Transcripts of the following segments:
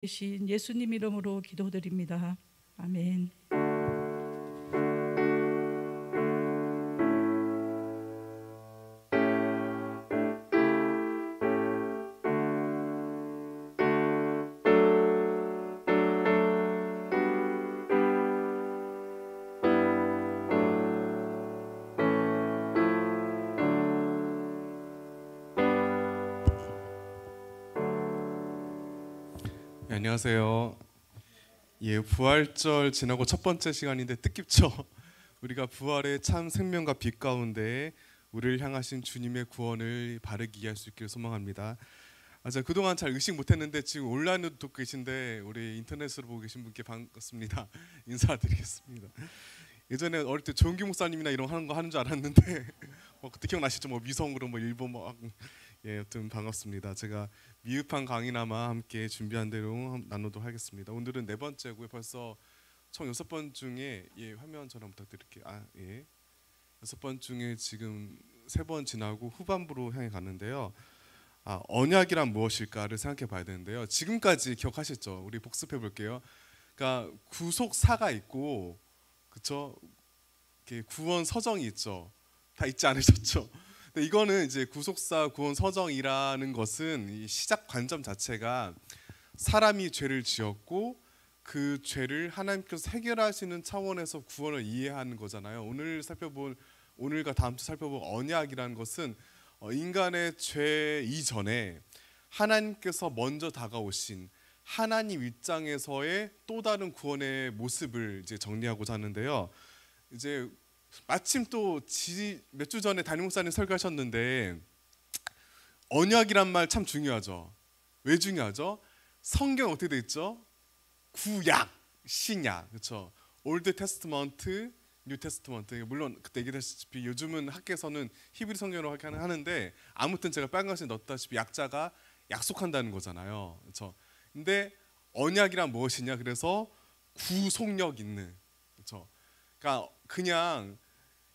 되신 예수님 이름으로 기도드립니다. 아멘. 네, 안녕하세요. 부활절 지나고 첫 번째 시간인데 뜻깊죠. 우리가 부활의 참 생명과 빛 가운데 우리를 향하신 주님의 구원을 바르게 이해할 수 있기를 소망합니다. 제가 그동안 잘 의식 못했는데 지금 온라인으로 듣고 계신데 우리 인터넷으로 보고 계신 분께 반갑습니다. 인사드리겠습니다. 예전에 어릴 때 조은기 목사님이나 이런 거 하는 줄 알았는데 그때 기억나시죠? 미성으로 일본 여튼 반갑습니다. 제가 미흡한 강의나마 함께 준비한 대로 나누도록 하겠습니다. 오늘은 네 번째고요. 벌써 총 6번 중에 화면 전환 부탁드릴게요. 6번 중에 지금 3번 지나고 후반부로 향해 가는데요. 언약이란 무엇일까를 생각해 봐야 되는데요. 지금까지 기억하셨죠? 우리 복습해 볼게요. 그러니까 구속사가 있고, 그렇죠? 구원 서정이 있죠. 다 잊지 않으셨죠? 근데 이거는 이제 구속사 구원 서정이라는 것은 이 시작 관점 자체가 사람이 죄를 지었고 그 죄를 하나님께서 해결하시는 차원에서 구원을 이해하는 거잖아요. 오늘과 다음 주 살펴볼 언약이라는 것은 인간의 죄 이전에 하나님께서 먼저 다가오신 하나님 입장에서의 또 다른 구원의 모습을 이제 정리하고자 하는데요. 이제 마침 또 몇 주 전에 담임 목사님 설교하셨는데 언약이란 말 참 중요하죠. 왜 중요하죠? 성경 어떻게 돼 있죠? 구약, 신약, 그렇죠? 올드 테스트먼트, 뉴 테스트먼트. 물론 그때 얘기했다시피 요즘은 학계에서는 히브리 성경으로 하는데 아무튼 제가 빨간색 넣었다시피 약자가 약속한다는 거잖아요, 그렇죠? 근데 언약이란 무엇이냐? 그래서 구속력 있는, 그렇죠? 그러니까 그냥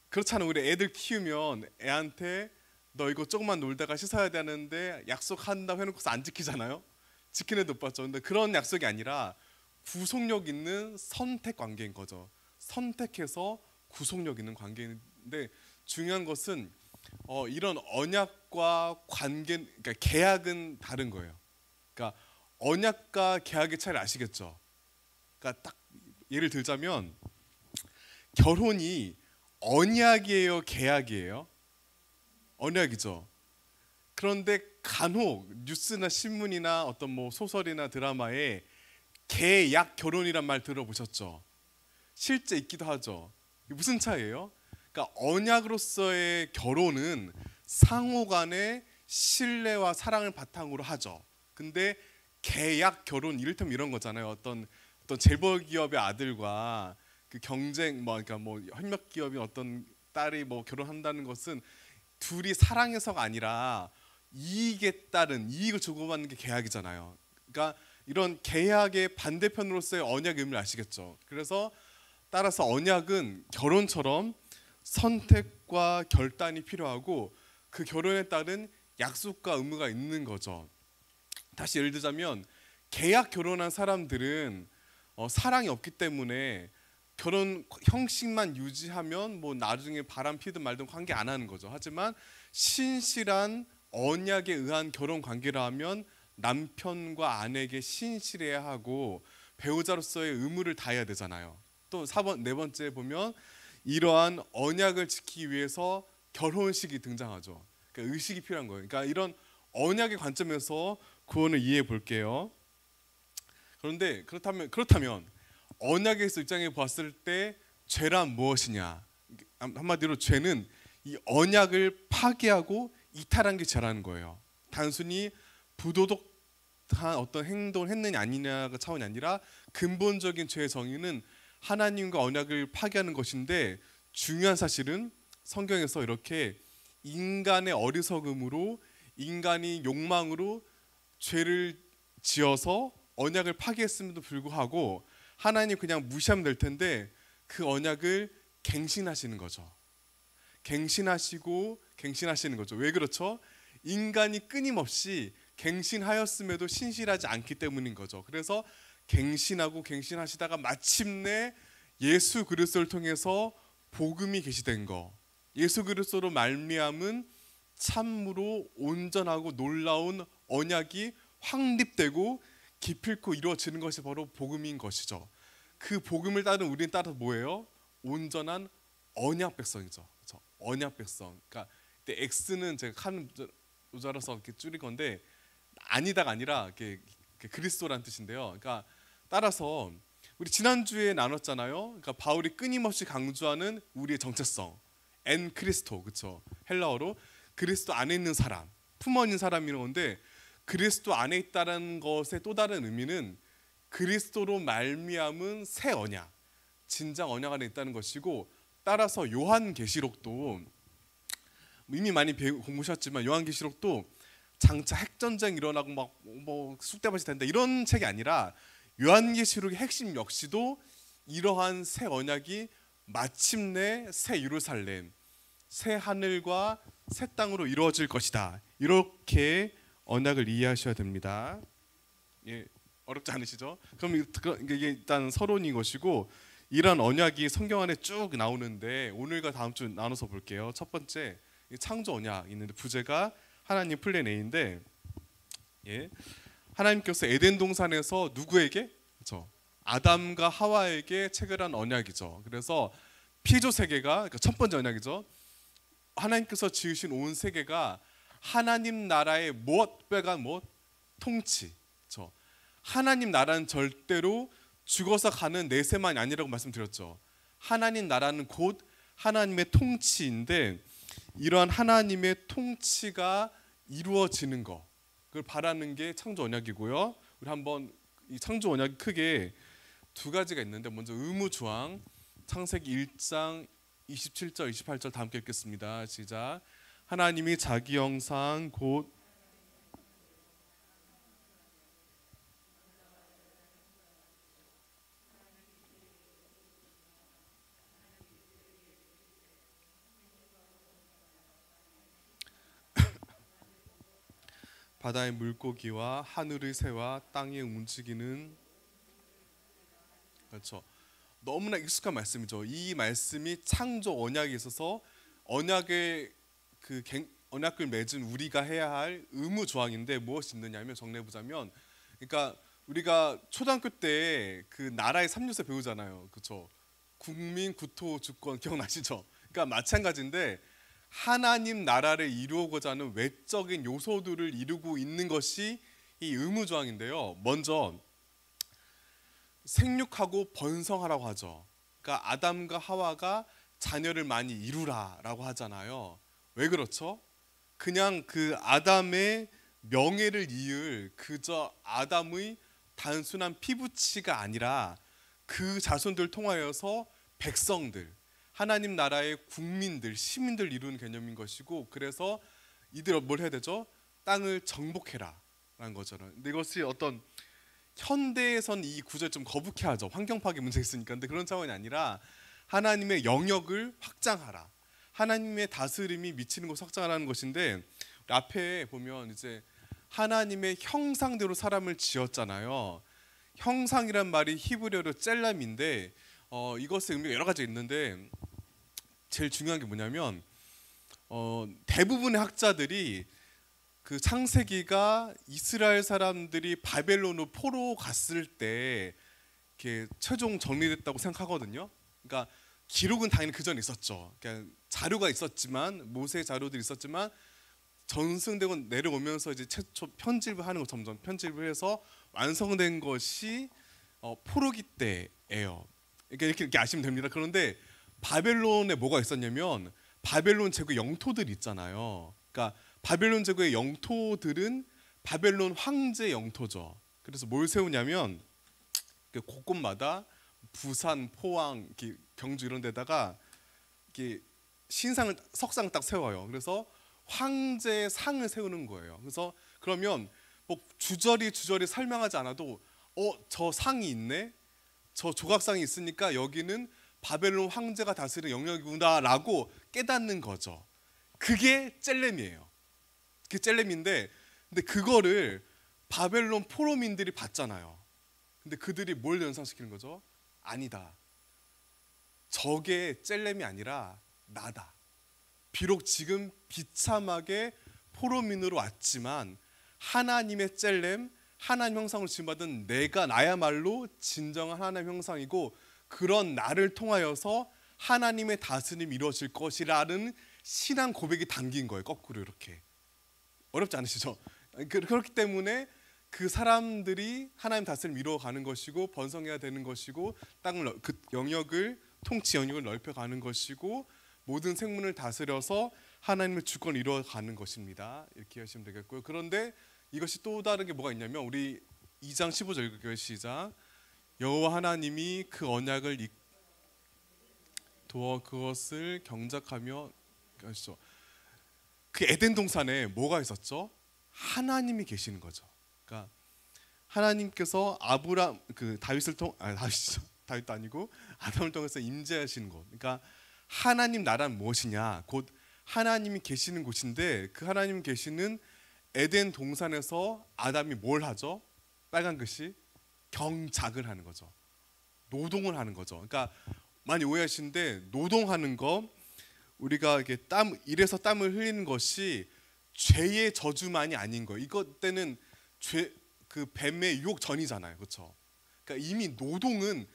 그렇잖아요. 우리 애들 키우면 애한테 너 이거 조금만 놀다가 씻어야 되는데 약속한다고 해놓고서 안 지키잖아요. 지킨 애도 못 봤죠. 근데 그런 약속이 아니라 구속력 있는 선택 관계인 거죠. 선택해서 구속력 있는 관계인데 중요한 것은 이런 언약과 관계, 그러니까 계약은 다른 거예요. 그러니까 언약과 계약의 차이를 아시겠죠? 그러니까 딱 예를 들자면 결혼이 언약이에요, 계약이에요? 언약이죠. 그런데 간혹 뉴스나 신문이나 어떤 소설이나 드라마에 계약 결혼이란 말 들어보셨죠? 실제 있기도 하죠. 이게 무슨 차이예요? 그러니까 언약으로서의 결혼은 상호간의 신뢰와 사랑을 바탕으로 하죠. 근데 계약 결혼 이를테면 이런 거잖아요. 어떤 재벌 기업의 아들과 그 경쟁 그러니까 협력 기업이 어떤 딸이 결혼한다는 것은 둘이 사랑해서가 아니라 이익에 따른 이익을 주고받는 게 계약이잖아요. 그러니까 이런 계약의 반대편으로서의 언약의 의미를 아시겠죠? 그래서 따라서 언약은 결혼처럼 선택과 결단이 필요하고 그 결혼에 따른 약속과 의무가 있는 거죠. 다시 예를 들자면 계약 결혼한 사람들은 사랑이 없기 때문에 결혼 형식만 유지하면 나중에 바람 피든 말든 관계 안 하는 거죠. 하지만 신실한 언약에 의한 결혼 관계라 하면 남편과 아내에게 신실해야 하고 배우자로서의 의무를 다해야 되잖아요. 또 네 번째 보면 이러한 언약을 지키기 위해서 결혼식이 등장하죠. 그러니까 의식이 필요한 거예요. 그러니까 이런 언약의 관점에서 구원을 이해해 볼게요. 그런데 그렇다면 언약에서 입장에 봤을 때 죄란 무엇이냐? 한마디로 죄는 이 언약을 파괴하고 이탈한 게 죄라는 거예요. 단순히 부도덕한 어떤 행동을 했느냐 아니냐가 차원이 아니라 근본적인 죄의 정의는 하나님과 언약을 파괴하는 것인데 중요한 사실은 성경에서 이렇게 인간의 어리석음으로 인간이 욕망으로 죄를 지어서 언약을 파괴했음에도 불구하고 하나님 그냥 무시하면 될 텐데 그 언약을 갱신하시는 거죠. 갱신하시는 거죠. 왜 그렇죠? 인간이 끊임없이 갱신하였음에도 신실하지 않기 때문인 거죠. 그래서 갱신하고 갱신하시다가 마침내 예수 그리스도를 통해서 복음이 계시된 거, 예수 그리스도로 말미암은 참으로 온전하고 놀라운 언약이 확립되고 기필코 이루어지는 것이 바로 복음인 것이죠. 그 복음을 따른 우리는 따라서 뭐예요? 온전한 언약 백성이죠. 그렇죠? 언약 백성. 그러니까 X는 제가 칸 모자라서 이렇게 줄인 건데 아니다가 아니라 이렇게 그리스도라는 뜻인데요. 그러니까 따라서 우리 지난주에 나눴잖아요. 그러니까 바울이 끊임없이 강조하는 우리의 정체성, 엔 크리스토, 그렇죠? 헬라어로 그리스도 안에 있는 사람, 품어 있는 사람이라는 건데, 그리스도 안에 있다는 것의 또 다른 의미는 그리스도로 말미암은 새 언약, 진정 언약 안에 있다는 것이고, 따라서 요한계시록도 이미 많이 공부하셨지만 요한계시록도 장차 핵전쟁 일어나고 뭐 쑥대밭이 된다 이런 책이 아니라 요한계시록의 핵심 역시도 이러한 새 언약이 마침내 새 예루살렘, 새 하늘과 새 땅으로 이루어질 것이다. 이렇게 언약을 이해하셔야 됩니다. 예, 어렵지 않으시죠? 그럼 이게 일단 서론인 것이고, 이런 언약이 성경 안에 쭉 나오는데 오늘과 다음 주 나눠서 볼게요. 첫 번째 창조 언약 있는데 부제가 하나님 플랜 A인데, 예, 하나님께서 에덴 동산에서 누구에게? 그렇죠? 아담과 하와에게 체결한 언약이죠. 그래서 피조 세계가, 그러니까 첫 번째 언약이죠. 하나님께서 지으신 온 세계가 하나님 나라의 무엇 빼간 무엇? 통치. 그렇죠? 하나님 나라는 절대로 죽어서 가는 내세만이 아니라고 말씀드렸죠. 하나님 나라는 곧 하나님의 통치인데, 이러한 하나님의 통치가 이루어지는 거, 그걸 바라는 게 창조 언약이고요. 우리 한번 이 창조 언약이 크게 두 가지가 있는데, 먼저 의무조항, 창세기 1장 27절 28절 다 함께 읽겠습니다. 시작. 하나님이 자기 형상 곧 바다의 물고기와 하늘의 새와 땅에 움직이는, 그렇죠? 너무나 익숙한 말씀이죠. 이 말씀이 창조 언약에 있어서 언약을 맺은 우리가 해야 할 의무 조항인데, 무엇이 있느냐면 정리해 보자면, 그러니까 우리가 초등학교 때 그 나라의 3요소 배우잖아요. 그렇죠? 국민, 구토, 주권 기억나시죠? 그러니까 마찬가지인데, 하나님 나라를 이루고자 하는 외적인 요소들을 이루고 있는 것이 이 의무 조항인데요. 먼저 생육하고 번성하라고 하죠. 그러니까 아담과 하와가 자녀를 많이 이루라라고 하잖아요. 왜 그렇죠? 그냥 그 아담의 명예를 이을 그저 아담의 단순한 피부치가 아니라 그 자손들 통하여서 백성들, 하나님 나라의 국민들, 시민들 이루는 개념인 것이고, 그래서 이들 뭘 해야 되죠? 땅을 정복해라 라는 거잖아요. 근데 이것이 어떤 현대에선 이 구절 좀 거북해하죠. 환경 파괴 문제 있으니까. 근데 그런 차원이 아니라 하나님의 영역을 확장하라, 하나님의 다스림이 미치는 곳 확장하라는 것인데, 앞에 보면 이제 하나님의 형상대로 사람을 지었잖아요. 형상이란 말이 히브리어로 젤람인데, 이것의 의미가 여러 가지 있는데 제일 중요한 게 뭐냐면, 대부분의 학자들이 그 창세기가 이스라엘 사람들이 바벨론으로 포로 갔을 때 이렇게 최종 정리됐다고 생각하거든요. 그러니까 기록은 당연히 그 전에 있었죠. 그러니까 자료가 있었지만, 모세의 자료들이 있었지만, 전승되고 내려오면서 이제 최초 편집을 하는 거, 점점 편집을 해서 완성된 것이 포로기 때예요. 그러니까 이렇게 아시면 됩니다. 그런데 바벨론에 뭐가 있었냐면, 바벨론 제국의 영토들이 있잖아요. 그러니까 바벨론 제국의 영토들은 바벨론 황제 영토죠. 그래서 뭘 세우냐면 곳곳마다 부산, 포항, 경주 이런 데다가 이렇게 신상을, 석상을 딱 세워요. 그래서 황제의 상을 세우는 거예요. 그래서 그러면 뭐 주저리 설명하지 않아도 저 상이 있네, 저 조각상이 있으니까 여기는 바벨론 황제가 다스리는 영역이구나라고 깨닫는 거죠. 그게 젤렘이에요. 그게 젤렘인데, 근데 그거를 바벨론 포로민들이 봤잖아요. 근데 그들이 뭘 연상시키는 거죠? 아니다. 저게 젤렘이 아니라 나다. 비록 지금 비참하게 포로민으로 왔지만 하나님의 젤렘, 하나님 형상으로 지음받은 내가 나야말로 진정한 하나님 형상이고 그런 나를 통하여서 하나님의 다스림이 이루어질 것이라는 신앙 고백이 담긴 거예요. 거꾸로 이렇게. 어렵지 않으시죠? 그렇기 때문에 그 사람들이 하나님 다스림을 이루어가는 것이고 번성해야 되는 것이고 땅을 그 영역을 통치 영역을 넓혀가는 것이고 모든 생물을 다스려서 하나님의 주권을 이루어가는 것입니다. 이렇게 하시면 되겠고요. 그런데 이것이 또 다른 게 뭐가 있냐면 우리 2장 15절 읽을게요. 시작. 여호와 하나님이 그 언약을 도와 그것을 경작하며 하시죠. 그 에덴 동산에 뭐가 있었죠? 하나님이 계시는 거죠. 그러니까 하나님께서 아브람 그 다윗을 다윗도 아니고 아담을 통해서 임재하시는 곳. 그러니까 하나님 나라는 무엇이냐? 곧 하나님이 계시는 곳인데 그 하나님 계시는 에덴 동산에서 아담이 뭘 하죠? 빨간 글씨 경작을 하는 거죠. 노동을 하는 거죠. 그러니까 많이 오해하시는데 노동하는 거 우리가 이렇게 일에서 땀을 흘리는 것이 죄의 저주만이 아닌 거예요. 이것 때는 그 뱀의 유혹 전이잖아요, 그렇죠? 그러니까 이미 노동은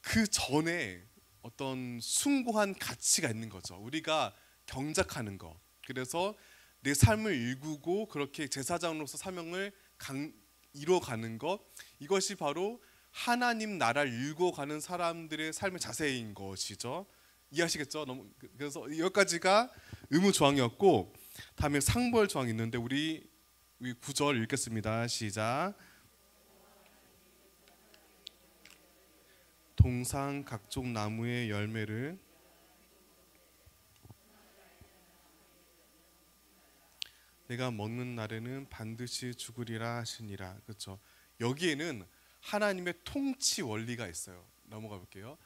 그 전에 어떤 숭고한 가치가 있는 거죠. 우리가 경작하는 거. 그래서 내 삶을 일구고 그렇게 제사장으로서 사명을 이루어가는 것. 이것이 바로 하나님 나라를 일구어가는 사람들의 삶의 자세인 것이죠. 이해하시겠죠? 그래서 여기까지가 의무 조항이었고 다음에 상벌 조항이 있는데 우리 9절 읽겠습니다. 시작. 동산 각종 나무의 열매를 내가 먹는 날에는 반드시 죽으리라 하시니라. 그렇죠? 여기에는 하나님의 통치 원리가 있어요. 넘어가 볼게요.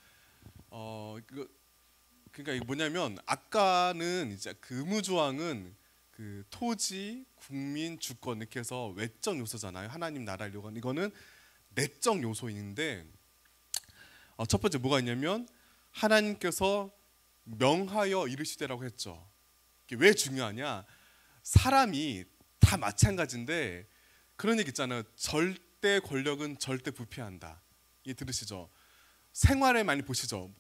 그러니까 이게 뭐냐면 아까는 이제 그 의무 조항은 그 토지, 국민, 주권 이렇게 해서 외적 요소잖아요. 하나님 나라를 이루어가는 이거는 내적 요소인데 첫 번째 뭐가 있냐면 하나님께서 명하여 이르시되라고 했죠. 이게 왜 중요하냐? 사람이 다 마찬가지인데 그런 얘기 있잖아요. 절대 권력은 절대 부패한다. 이게 들으시죠? 생활에 많이 보시죠.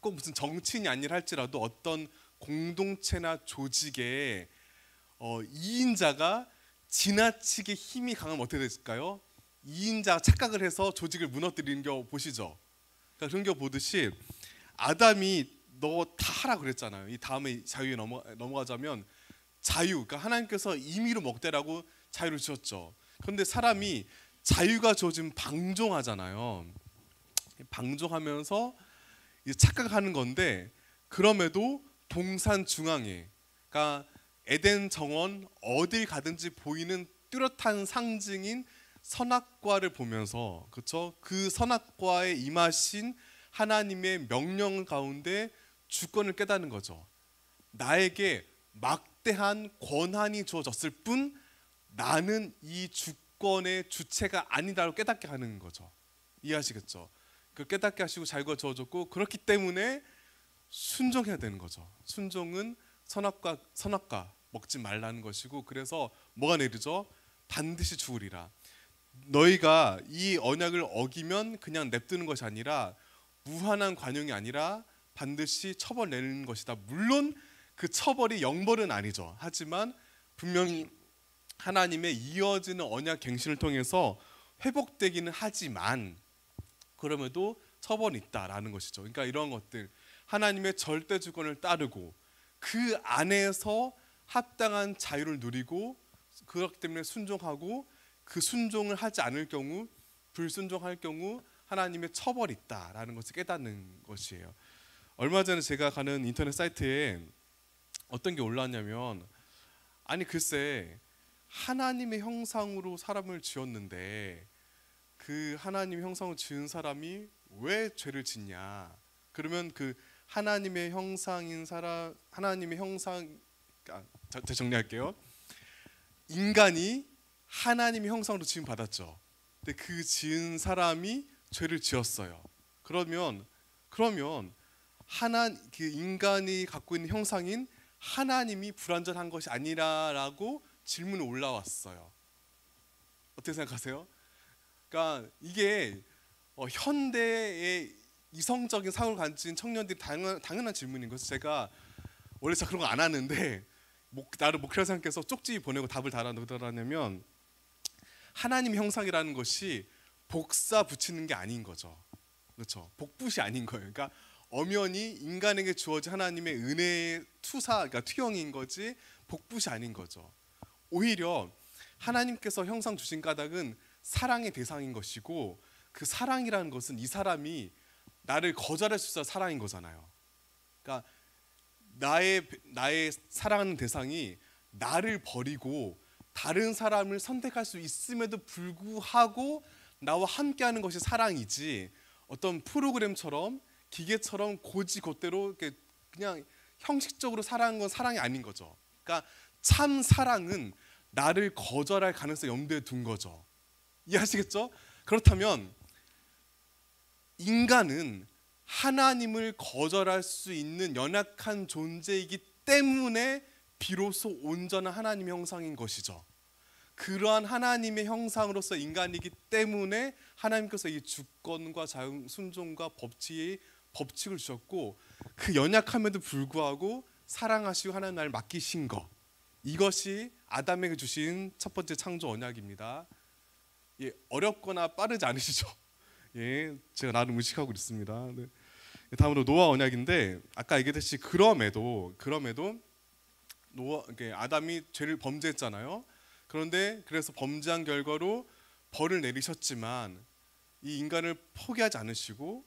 꼭 무슨 정치인이 아니라 할지라도 어떤 공동체나 조직에 2인자가 지나치게 힘이 강하면 어떻게 될까요? 2인자가 착각을 해서 조직을 무너뜨리는 거 보시죠. 그러니까 그런 거 보듯이 아담이 너 다 하라 그랬잖아요. 이 다음에 자유에 넘어가자면 자유, 그러니까 하나님께서 임의로 먹되라고 자유를 주셨죠. 그런데 사람이 자유가 주어지면 방종하잖아요. 방종하면서 착각하는 건데 그럼에도 동산 중앙에, 그러니까 에덴 정원 어딜 가든지 보이는 뚜렷한 상징인 선악과를 보면서 그렇죠? 그 선악과에 임하신 하나님의 명령 가운데 주권을 깨닫는 거죠. 나에게 막대한 권한이 주어졌을 뿐 나는 이 주권의 주체가 아니다라고 깨닫게 하는 거죠. 이해하시겠죠? 그 깨닫게 하시고 자유가 주어졌고 그렇기 때문에 순종해야 되는 거죠. 순종은 선악과 먹지 말라는 것이고 그래서 뭐가 내리죠? 반드시 죽으리라. 너희가 이 언약을 어기면 그냥 냅두는 것이 아니라 무한한 관용이 아니라 반드시 처벌 내리는 것이다. 물론 그 처벌이 영벌은 아니죠. 하지만 분명히 하나님의 이어지는 언약 갱신을 통해서 회복되기는 하지만 그럼에도 처벌이 있다라는 것이죠. 그러니까 이런 것들 하나님의 절대 주권을 따르고 그 안에서 합당한 자유를 누리고 그렇기 때문에 순종하고 그 순종을 하지 않을 경우 불순종할 경우 하나님의 처벌이 있다라는 것을 깨닫는 것이에요. 얼마 전에 제가 가는 인터넷 사이트에 어떤 게 올라왔냐면 아니 글쎄 하나님의 형상으로 사람을 지었는데 그 하나님의 형상을 지은 사람이 왜 죄를 짓냐? 그러면 그 하나님의 형상인 사람 하나님의 형상 정리할게요. 인간이 하나님의 형상으로 지음 받았죠. 근데 그 지은 사람이 죄를 지었어요. 그러면 그 인간이 갖고 있는 형상인 하나님이 불완전한 것이 아니라라고 질문이 올라왔어요. 어떻게 생각하세요? 그러니까 이게 현대의 이성적인 사고를 가진 청년들이 당연한 질문인 것을 제가 원래 진짜 그런 거 안 하는데 나를 목회자 생각해서 쪽지 보내고 답을 달아놓으라면 하나님의 형상이라는 것이 복사 붙이는 게 아닌 거죠. 그렇죠? 복붙이 아닌 거예요. 그러니까 엄연히 인간에게 주어진 하나님의 은혜의 그러니까 투영인 거지 복붙이 아닌 거죠. 오히려 하나님께서 형상 주신 까닭은 사랑의 대상인 것이고 그 사랑이라는 것은 이 사람이 나를 거절할 수 있어야 사랑인 거잖아요. 그러니까 나의 사랑하는 대상이 나를 버리고 다른 사람을 선택할 수 있음에도 불구하고 나와 함께하는 것이 사랑이지 어떤 프로그램처럼 기계처럼 곧대로 그냥 형식적으로 사랑한 건 사랑이 아닌 거죠. 그러니까 참 사랑은 나를 거절할 가능성을 염두에 둔 거죠. 이해하시겠죠? 그렇다면 인간은 하나님을 거절할 수 있는 연약한 존재이기 때문에 비로소 온전한 하나님의 형상인 것이죠. 그러한 하나님의 형상으로서 인간이기 때문에 하나님께서 이 주권과 자유, 순종과 법칙을 주셨고 그 연약함에도 불구하고 사랑하시고 하나님 나를 맡기신 것, 이것이 아담에게 주신 첫 번째 창조 언약입니다. 예, 어렵거나 빠르지 않으시죠? 예, 제가 나름 의식하고 있습니다. 네. 다음으로 노아 언약인데 아까 얘기했듯이 그럼에도 아담이 죄를 범죄했잖아요. 그런데 그래서 범죄한 결과로 벌을 내리셨지만 이 인간을 포기하지 않으시고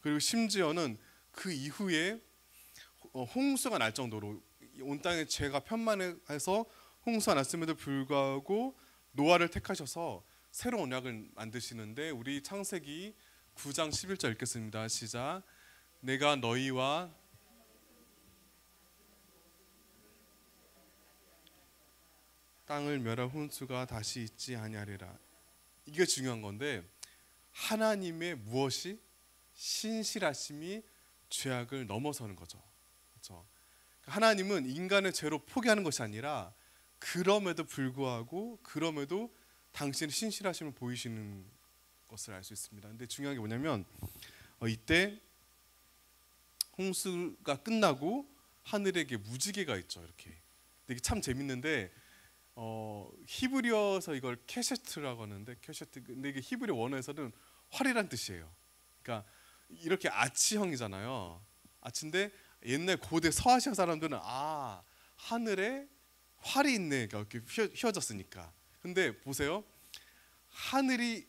그리고 심지어는 그 이후에 홍수가 날 정도로 온 땅에 죄가 편만해서 홍수가 났음에도 불구하고 노아를 택하셔서 새로운 언약을 만드시는데 우리 창세기 9장 11절 읽겠습니다. 시작. 내가 너희와 땅을 멸할 혼수가 다시 있지 아니하리라. 이게 중요한 건데 하나님의 무엇이 신실하심이 죄악을 넘어서는 거죠. 그렇죠? 하나님은 인간의 죄로 포기하는 것이 아니라 그럼에도 불구하고 당신의 신실하심을 보이시는 것을 알 수 있습니다. 근데 중요한 게 뭐냐면 이때 홍수가 끝나고 하늘에 무지개가 있죠. 이렇게. 근데 이게 참 재밌는데 히브리어에서 이걸 케셰트라고 하는데 근데 이게 히브리 원어에서는 활이란 뜻이에요. 그러니까 이렇게 아치형이잖아요. 아치인데 옛날 고대 서아시아 사람들은 하늘에 활이 있네. 그러니까 이렇게 휘어졌으니까. 근데 보세요. 하늘에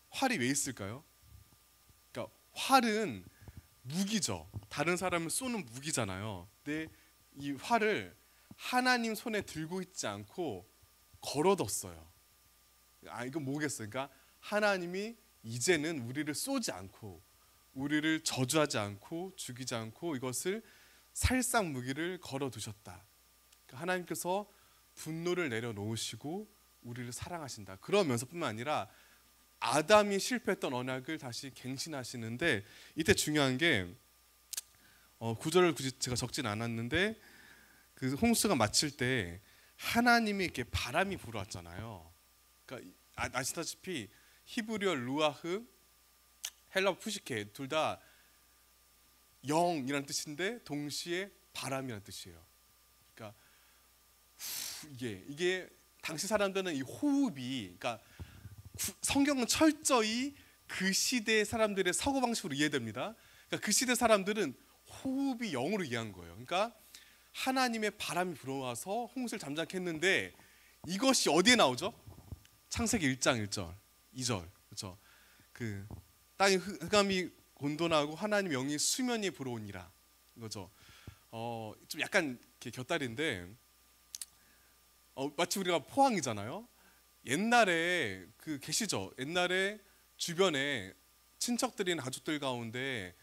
활이 왜 있을까요? 그러니까 활은 무기죠. 다른 사람을 쏘는 무기잖아요. 근데 이 활을 하나님 손에 들고 있지 않고 걸어뒀어요. 이건 뭐겠어요? 그러니까 하나님이 이제는 우리를 쏘지 않고 우리를 저주하지 않고 죽이지 않고 이것을 살상 무기를 걸어두셨다. 그러니까 하나님께서 분노를 내려놓으시고 우리를 사랑하신다. 그러면서 뿐만 아니라 아담이 실패했던 언약을 다시 갱신하시는데 이때 중요한 게 구절을 굳이 제가 적진 않았는데 그 홍수가 마칠 때 하나님이 이렇게 바람이 불어왔잖아요. 그러니까 아시다시피 히브리어 루아흐, 헬라어 푸시케 둘 다 영이라는 뜻인데 동시에 바람이라는 뜻이에요. 그러니까 이게 당시 사람들은 이 호흡이 그러니까 성경은 철저히 그 시대의 사람들의 사고 방식으로 이해됩니다. 그러니까 그 시대 사람들은 호흡이 영으로 이해한 거예요. 그러니까 하나님의 바람이 불어와서 홍수를 잠잠케 했는데 이것이 어디에 나오죠? 창세기 1장 1절, 2절. 그렇죠? 그 땅이 흑암이 곤돈하고 하나님 영이 수면 위에 불어오니라. 이거죠. 좀 약간 곁다리인데 마치 우리가 포항이잖아요. 옛날에 계시죠? 옛날에 주변에 친척들이나 가족들 가운데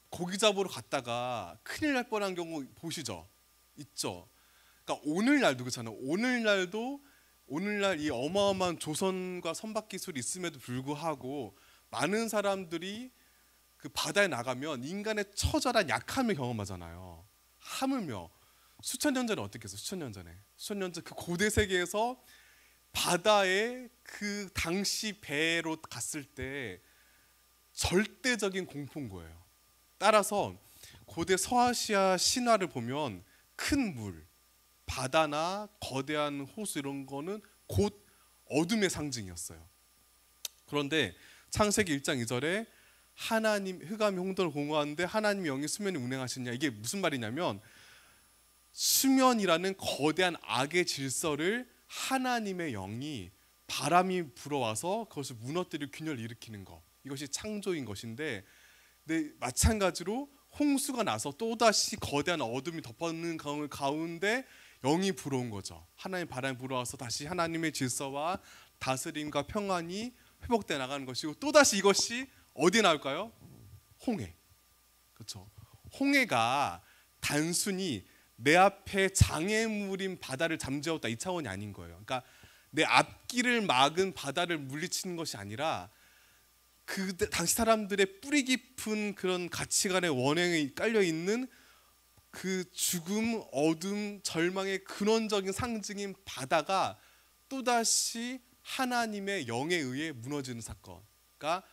고기 잡으러 갔다가 큰일 날 뻔한 경우 보시죠? 있죠. 그러니까 오늘날도 그렇잖아요. 오늘날도 오늘날 이 어마어마한 조선과 선박 기술이 있음에도 불구하고 많은 사람들이 그 바다에 나가면 인간의 처절한 약함을 경험하잖아요. 하물며 수천 년 전에 어떻게 했어? 수천 년 전 그 고대 세계에서 바다에 그 당시 배로 갔을 때 절대적인 공포인 거예요. 따라서 고대 서아시아 신화를 보면 큰 물, 바다나 거대한 호수 이런 거는 곧 어둠의 상징이었어요. 그런데 창세기 1장 2절에 하나님 흑암이 홍도를 공허하는데 하나님의 영이 수면에 운행하시냐, 이게 무슨 말이냐면 수면이라는 거대한 악의 질서를 하나님의 영이 바람이 불어와서 그것을 무너뜨릴 균열을 일으키는 것, 이것이 창조인 것인데, 근데 마찬가지로 홍수가 나서 또다시 거대한 어둠이 덮어있는 가운데 영이 불어온 거죠. 하나님 바람이 불어와서 다시 하나님의 질서와 다스림과 평안이 회복돼 나가는 것이고, 또다시 이것이 어디에 나올까요? 홍해. 그렇죠. 홍해가 단순히 내 앞에 장애물인 바다를 잠재웠다 이 차원이 아닌 거예요. 그러니까 내 앞길을 막은 바다를 물리치는 것이 아니라 그 당시 사람들의 뿌리 깊은 그런 가치관의 원행이 깔려 있는 그 죽음, 어둠, 절망의 근원적인 상징인 바다가 또다시 하나님의 영에 의해 무너지는 사건. 그러니까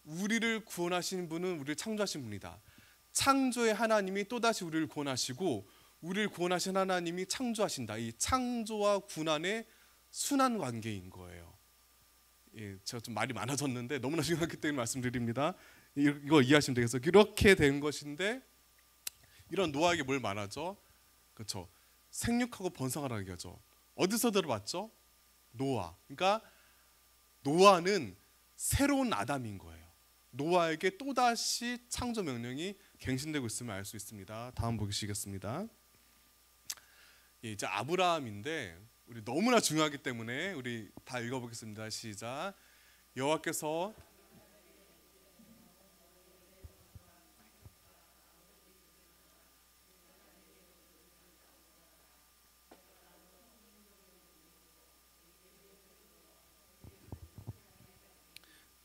우리를 구원하신 분은 우리를 창조하신 분이다. 창조의 하나님이 또다시 우리를 구원하시고 우리를 구원하신 하나님이 창조하신다. 이 창조와 군환의 순환 관계인 거예요. 예, 제가 좀 말이 많아졌는데 너무나 중요하기 때문에 말씀드립니다. 이거 이해하시면 되겠어요. 이렇게 된 것인데 이런 노아에게 뭘 말하죠? 그렇죠. 생육하고 번성하라는 거죠. 어디서 들어봤죠? 노아. 그러니까 노아는 새로운 아담인 거예요. 노아에게 또다시 창조 명령이 갱신되고 있음을 알 수 있습니다. 다음 보시겠습니다. 예, 이제 아브라함인데 우리 너무나 중요하기 때문에 우리 다 읽어보겠습니다. 시작. 여호와께서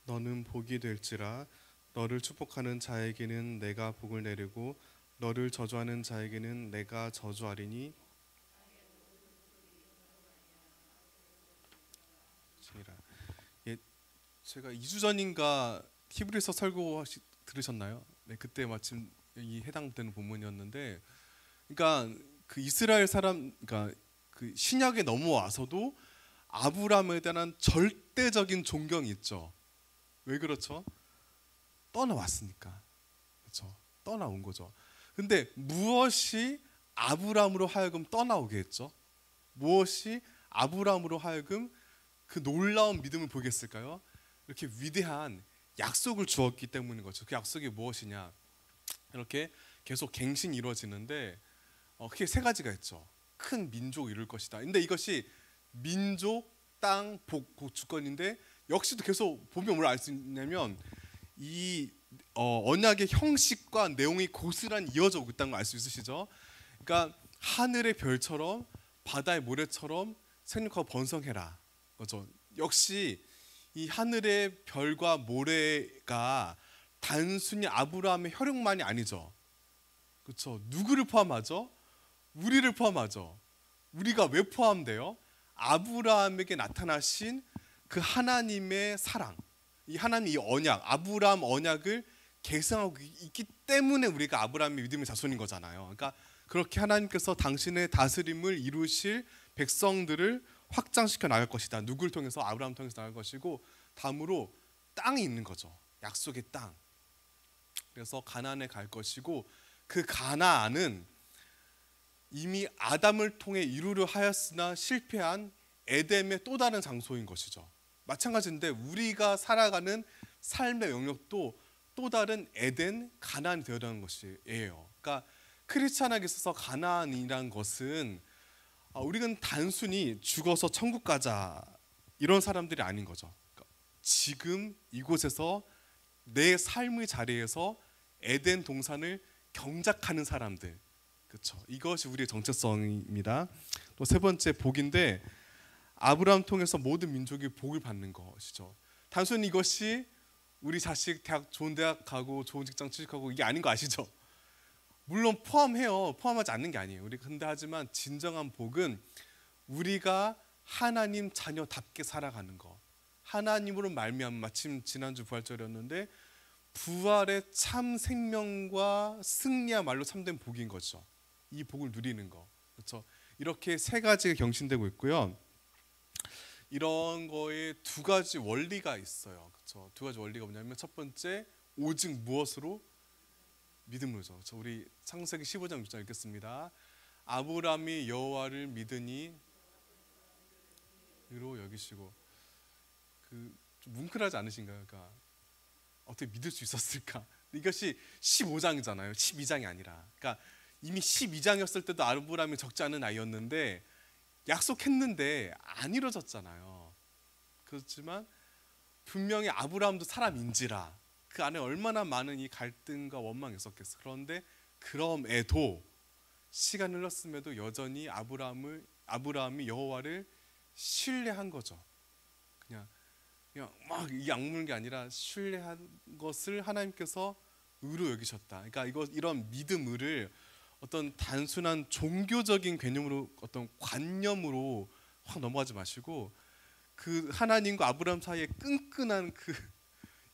너는 복이 될지라 너를 축복하는 자에게는 내가 복을 내리고 너를 저주하는 자에게는 내가 저주하리니. 예, 제가 2주 전인가 히브리서 설교 들으셨나요? 네, 그때 마침 이 해당되는 본문이었는데, 그러니까 그 이스라엘 사람, 그러니까 그 신약에 넘어와서도 아브라함에 대한 절대적인 존경이 있죠. 왜 그렇죠? 떠나왔으니까. 그렇죠? 떠나온 거죠. 근데 무엇이 아브라함으로 하여금 떠나오게 했죠? 무엇이 아브라함으로 하여금 그 놀라운 믿음을 보게 했을까요? 이렇게 위대한 약속을 주었기 때문인 거죠. 그 약속이 무엇이냐? 이렇게 계속 갱신이 이루어지는데 크게 세 가지가 있죠. 큰 민족을 이룰 것이다. 근데 이것이 민족, 땅, 복, 주권인데 역시도 계속 보면 뭘 알 수 있냐면 이 언약의 형식과 내용이 고스란히 이어져 오고 있다는 걸 알 수 있으시죠? 그러니까 하늘의 별처럼 바다의 모래처럼 생육하고 번성해라. 그렇죠? 역시 이 하늘의 별과 모래가 단순히 아브라함의 혈육만이 아니죠. 그렇죠? 누구를 포함하죠? 우리를 포함하죠. 우리가 왜 포함돼요? 아브라함에게 나타나신 그 하나님의 사랑, 이 하나님 이 언약, 아브라함 언약을 계승하고 있기 때문에 우리가 아브라함의 믿음의 자손인 거잖아요. 그러니까 그렇게 하나님께서 당신의 다스림을 이루실 백성들을 확장시켜 나갈 것이다. 누구를 통해서? 아브라함을 통해서 나갈 것이고, 다음으로 땅이 있는 거죠. 약속의 땅. 그래서 가나안에 갈 것이고, 그 가나안은 이미 아담을 통해 이루려 하였으나 실패한 에덴의 또 다른 장소인 것이죠. 마찬가지인데 우리가 살아가는 삶의 영역도 또 다른 에덴, 가나안이 되어가는 것이에요. 그러니까 크리스찬에게 있어서 가나안이란 것은 우리는 단순히 죽어서 천국 가자 이런 사람들이 아닌 거죠. 그러니까 지금 이곳에서 내 삶의 자리에서 에덴 동산을 경작하는 사람들, 그렇죠? 이것이 우리의 정체성입니다. 또 세 번째 복인데, 아브라함 통해서 모든 민족이 복을 받는 것이죠. 단순히 이것이 우리 자식 좋은 대학 가고 좋은 직장 취직하고 이게 아닌 거 아시죠? 물론 포함해요. 포함하지 않는 게 아니에요. 우리 근데 하지만 진정한 복은 우리가 하나님 자녀답게 살아가는 거. 하나님으로 말미암아, 마침 지난주 부활절이었는데 부활의 참 생명과 승리야말로 참된 복인 거죠. 이 복을 누리는 거. 그렇죠? 이렇게 세 가지가 경신되고 있고요. 이런 거에 두 가지 원리가 있어요. 그렇죠? 두 가지 원리가 뭐냐면 첫 번째, 오직 무엇으로? 믿음으로죠. 그렇죠? 우리 창세기 15장 6절 읽겠습니다. 아브라함이 여호와를 믿으니 의로 여기시고. 좀 뭉클하지 않으신가요? 그러니까 어떻게 믿을 수 있었을까? 이것이 15장이잖아요. 12장이 아니라. 그러니까 이미 12장이었을 때도 아브라함이 적지 않은 아이였는데 약속했는데 안 이루어졌잖아요. 그렇지만 분명히 아브라함도 사람인지라 그 안에 얼마나 많은 이 갈등과 원망이 있었겠어. 그런데 그럼에도 시간이 흘렀음에도 여전히 아브라함이 여호와를 신뢰한 거죠. 그냥 막 이 악물는 게 아니라 신뢰한 것을 하나님께서 의로 여기셨다. 그러니까 이런 믿음을 어떤 단순한 종교적인 개념으로, 어떤 관념으로 확 넘어가지 마시고 그 하나님과 아브라함 사이의 끈끈한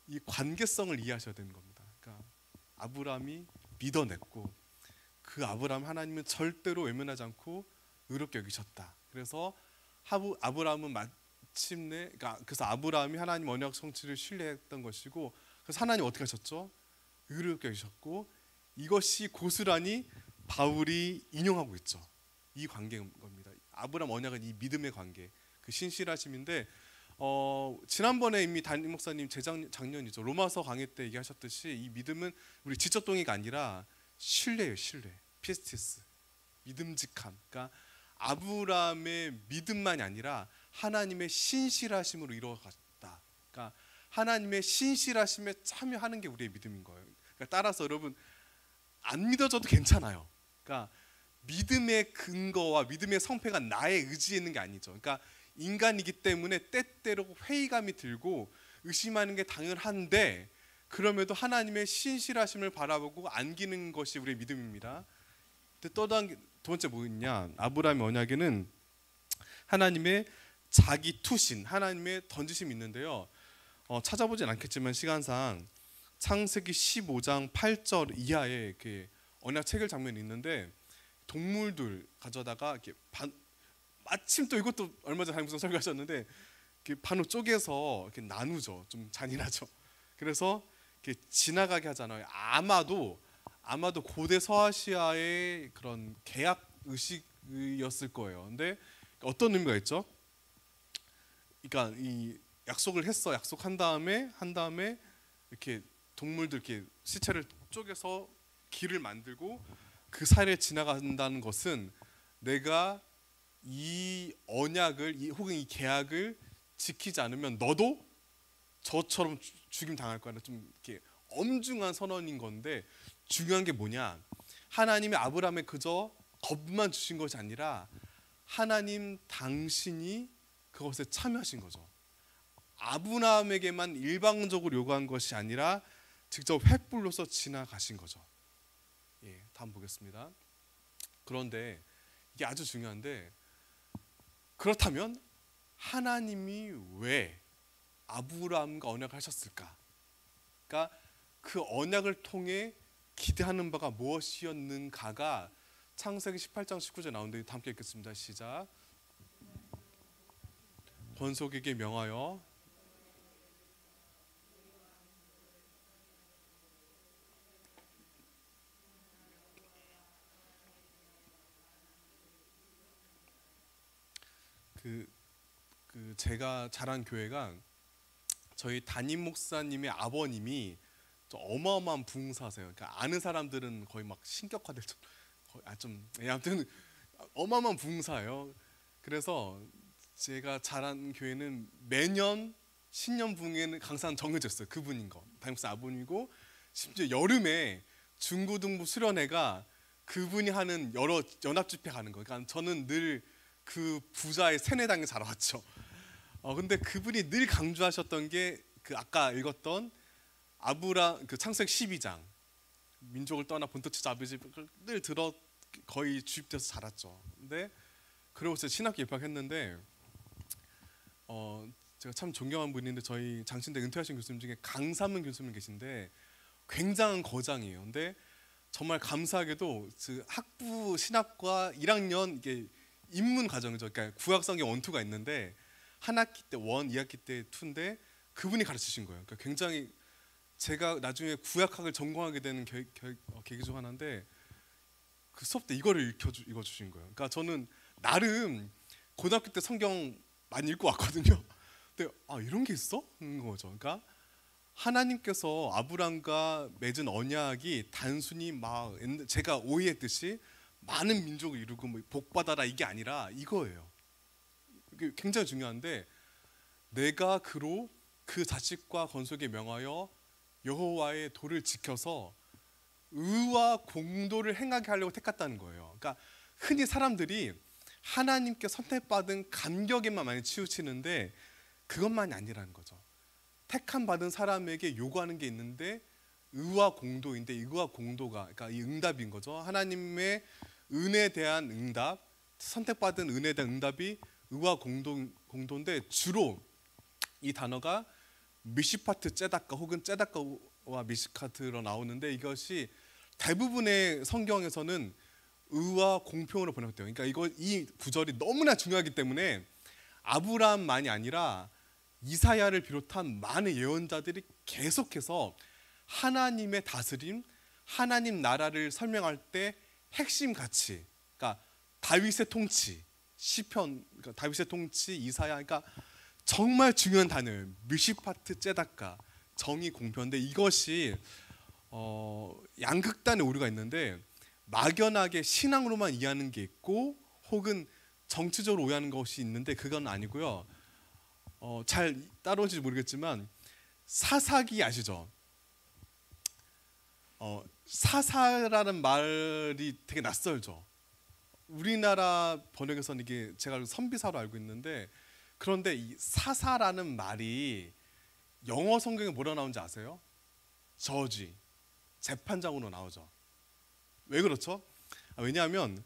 이 관계성을 이해하셔야 되는 겁니다. 그러니까 아브라함이 믿어냈고 그 아브라함 하나님은 절대로 외면하지 않고 의롭게 여기셨다. 그래서 아브라함은 마침내, 그래서 아브라함이 하나님 언약 성취를 신뢰했던 것이고, 그래서 하나님 어떻게 하셨죠? 의롭게 여기셨고, 이것이 고스란히 바울이 인용하고 있죠. 이 관계인 겁니다. 아브라함 언약은 이 믿음의 관계, 그 신실하심인데, 지난번에 이미 담임 목사님 작년이죠. 로마서 강의 때 얘기하셨듯이 이 믿음은 우리 지적 동의가 아니라 신뢰예요. 신뢰, 피스티스, 믿음직함. 그러니까 아브라함의 믿음만이 아니라 하나님의 신실하심으로 이루어갔다. 그러니까 하나님의 신실하심에 참여하는 게 우리의 믿음인 거예요. 그러니까 따라서 여러분 안 믿어져도 괜찮아요. 그러니까 믿음의 근거와 믿음의 성패가 나의 의지에 있는 게 아니죠. 그러니까 인간이기 때문에 때때로 회의감이 들고 의심하는 게 당연한데, 그럼에도 하나님의 신실하심을 바라보고 안기는 것이 우리의 믿음입니다. 두 번째 뭐냐? 아브라함의 언약에는 하나님의 자기 투신, 하나님의 던지심이 있는데요. 찾아보진 않겠지만 시간상 창세기 15장 8절 이하에 이렇게 언약 체결 장면이 있는데 동물들 가져다가 이렇게 마침 또 이것도 얼마 전에 담임선 설교하셨는데 이렇게 반으로 쪼개서 이렇게 나누죠. 좀 잔인하죠. 그래서 이렇게 지나가게 하잖아요. 아마도 고대 서아시아의 그런 계약 의식이었을 거예요. 근데 어떤 의미가 있죠? 그러니까 이 약속한 다음에 이렇게 동물들 이렇게 시체를 쪼개서 길을 만들고 그 사이를 지나간다는 것은 내가 이 언약을 혹은 이 계약을 지키지 않으면 너도 저처럼 죽임 당할 거야. 좀 이렇게 엄중한 선언인 건데, 중요한 게 뭐냐? 하나님이 아브라함에 그저 겁만 주신 것이 아니라 하나님 당신이 그것에 참여하신 거죠. 아브라함에게만 일방적으로 요구한 것이 아니라 직접 횃불로서 지나가신 거죠. 다음 보겠습니다. 그런데 이게 아주 중요한데, 그렇다면 하나님이 왜 아브라함과 언약을 하셨을까? 그러니까 그 언약을 통해 기대하는 바가 무엇이었는가가 창세기 18장 19절 나오는데 함께 읽겠습니다. 시작. 권속에게 명하여 제가 자란 교회가 저희 담임 목사님의 아버님이 어마어마한 부흥사세요. 그러니까 아는 사람들은 거의 막 신격화될 아무튼 어마어마한 부흥사예요. 그래서 제가 자란 교회는 매년 신년 부흥회는 항상 정해졌어요. 그분인 거. 담임 목사 아버님이고, 심지어 여름에 중고등부 수련회가 그분이 하는 여러 연합 집회 가는 거. 그러니까 저는 늘 그 부자의 세뇌당에 자라왔죠. 근데 그분이 늘 강조하셨던 게 그 아까 읽었던 그 창세기 12장 민족을 떠나 본토치 아버지 늘 들어 거의 주입돼서 자랐죠. 근데 그러고서 신학교 입학했는데 제가 참 존경한 분인데 저희 장신대 은퇴하신 교수님 중에 강삼은 교수님 계신데 굉장한 거장이에요. 근데 정말 감사하게도 그 학부 신학과 1학년 이게 입문 과정이죠. 그러니까 구약성경 1, 2가 있는데 한 학기 때 1, 2학기 때 2인데 그분이 가르치신 거예요. 그러니까 굉장히 제가 나중에 구약학을 전공하게 되는 계기 중 하나인데 그 수업 때 이거를 읽어주신 거예요. 그러니까 저는 나름 고등학교 때 성경 많이 읽고 왔거든요. 근데 이런 게 있어? 는 거죠. 그러니까 하나님께서 아브람과 맺은 언약이 단순히 막 제가 오해했듯이 많은 민족을 이루고 뭐 복받아라 이게 아니라 이거예요. 이게 굉장히 중요한데 내가 그로 그 자식과 건속에 명하여 여호와의 도를 지켜서 의와 공도를 행하게 하려고 택했다는 거예요. 그러니까 흔히 사람들이 하나님께 선택받은 감격에만 많이 치우치는데 그것만이 아니라는 거죠. 택함 받은 사람에게 요구하는 게 있는데 의와 공도인데 의와 공도가 그러니까 이 응답인 거죠. 하나님의 은혜에 대한 응답, 선택받은 은혜에 대한 응답이 의와 공도인데 주로 이 단어가 미시파트 째다까 혹은 째다까와 미시카트로 나오는데 이것이 대부분의 성경에서는 의와 공평으로 번역돼요. 그러니까 이 구절이 너무나 중요하기 때문에 아브라함만이 아니라 이사야를 비롯한 많은 예언자들이 계속해서 하나님의 다스림, 하나님 나라를 설명할 때 핵심 가치, 그러니까 다윗의 통치, 시편, 그러니까 다윗의 통치, 이사야, 그러니까 정말 중요한 단어예요. 미시파트 째다까, 정의 공평인데 이것이 양극단의 오류가 있는데 막연하게 신앙으로만 이해하는 게 있고 혹은 정치적으로 오해하는 것이 있는데 그건 아니고요. 잘 따라오실지 모르겠지만 사사기 아시죠? 사사라는 말이 되게 낯설죠. 우리나라 번역에서는 이게 제가 선비사로 알고 있는데 그런데 이 사사라는 말이 영어 성경에 뭐라 나오는지 아세요? 저지, 재판장으로 나오죠. 왜 그렇죠? 왜냐하면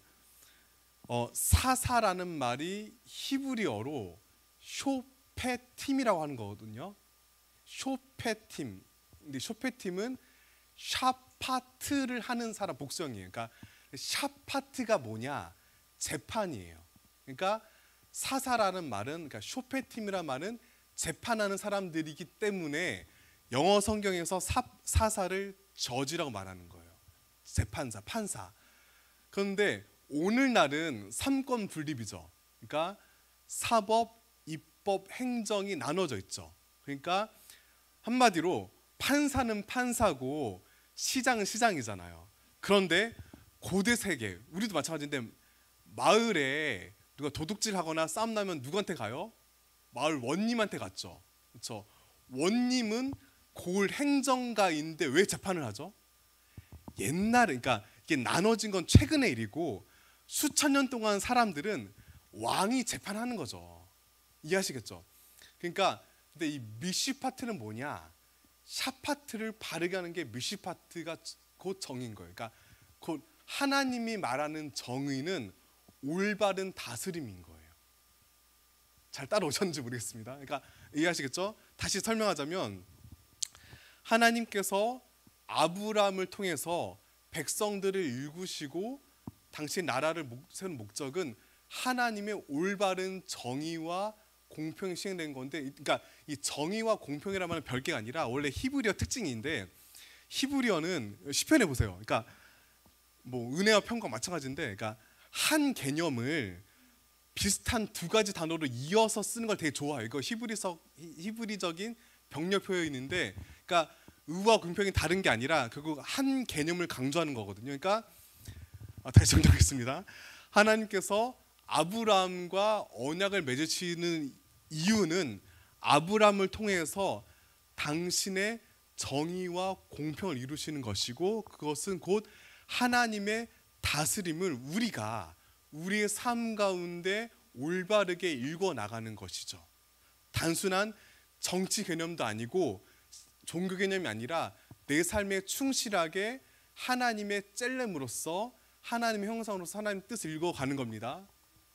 사사라는 말이 히브리어로 쇼페팀이라고 하는 거거든요. 쇼페팀. 근데 쇼페팀은 샤파트를 하는 사람 복수형이에요. 그러니까 샤파트가 뭐냐? 재판이에요. 그러니까 사사라는 말은 그러니까 쇼페팀이라는 말은 재판하는 사람들이기 때문에 영어 성경에서 사사를 저지라고 말하는 거예요. 재판사, 판사. 그런데 오늘날은 삼권 분립이죠. 그러니까 사법, 입법, 행정이 나눠져 있죠. 그러니까 한마디로 판사는 판사고 시장은 시장이잖아요. 그런데 고대 세계, 우리도 마찬가지인데 마을에 누가 도둑질하거나 싸움 나면 누구한테 가요? 마을 원님한테 갔죠. 그렇죠? 원님은 고을 행정가인데 왜 재판을 하죠? 옛날에 그러니까 이게 나눠진 건 최근의 일이고 수천 년 동안 사람들은 왕이 재판하는 거죠. 이해하시겠죠? 그러니까 근데 이 미시파트는 뭐냐? 샤파트를 바르게 하는 게 미시파트가 곧 정의인 거예요. 그러니까 곧 하나님이 말하는 정의는 올바른 다스림인 거예요. 잘 따라오셨는지 모르겠습니다. 그러니까 이해하시겠죠? 다시 설명하자면 하나님께서 아브라함을 통해서 백성들을 일구시고 당신 나라를 세운 목적은 하나님의 올바른 정의와 공평이 시행된 건데, 그러니까 이 정의와 공평이라는 말은 별개가 아니라 원래 히브리어 특징인데 히브리어는 시편해 보세요. 그러니까 뭐 은혜와 평과 마찬가지인데, 그러니까 한 개념을 비슷한 두 가지 단어로 이어서 쓰는 걸 되게 좋아해요. 이거 히브리적인 병렬 표현인데, 그러니까 의와 공평이 다른 게 아니라 결국 한 개념을 강조하는 거거든요. 그러니까 다시 정리하겠습니다. 하나님께서 아브라함과 언약을 맺으시는 이유는 아브라함을 통해서 당신의 정의와 공평을 이루시는 것이고, 그것은 곧 하나님의 다스림을 우리가 우리의 삶 가운데 올바르게 읽어 나가는 것이죠. 단순한 정치 개념도 아니고 종교 개념이 아니라 내 삶에 충실하게 하나님의 찔렘으로서 하나님의 형상으로서 하나님의 뜻을 읽어가는 겁니다.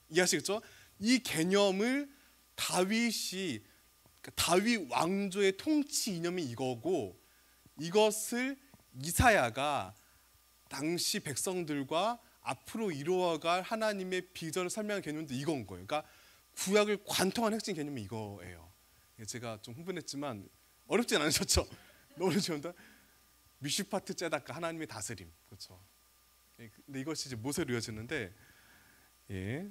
이해하시겠죠? 이 개념을 다윗 왕조의 통치 이념이 이거고, 이것을 이사야가 당시 백성들과 앞으로 이루어갈 하나님의 비전을 설명한 개념도 이건 거예요. 그러니까 구약을 관통한 핵심 개념이 이거예요. 제가 좀 흥분했지만 어렵진 않으셨죠? 너무 어렵다. 미슈파트 째다까 하나님의 다스림, 그렇죠? 근데 이것이 이제 모세로 이어지는데, 예.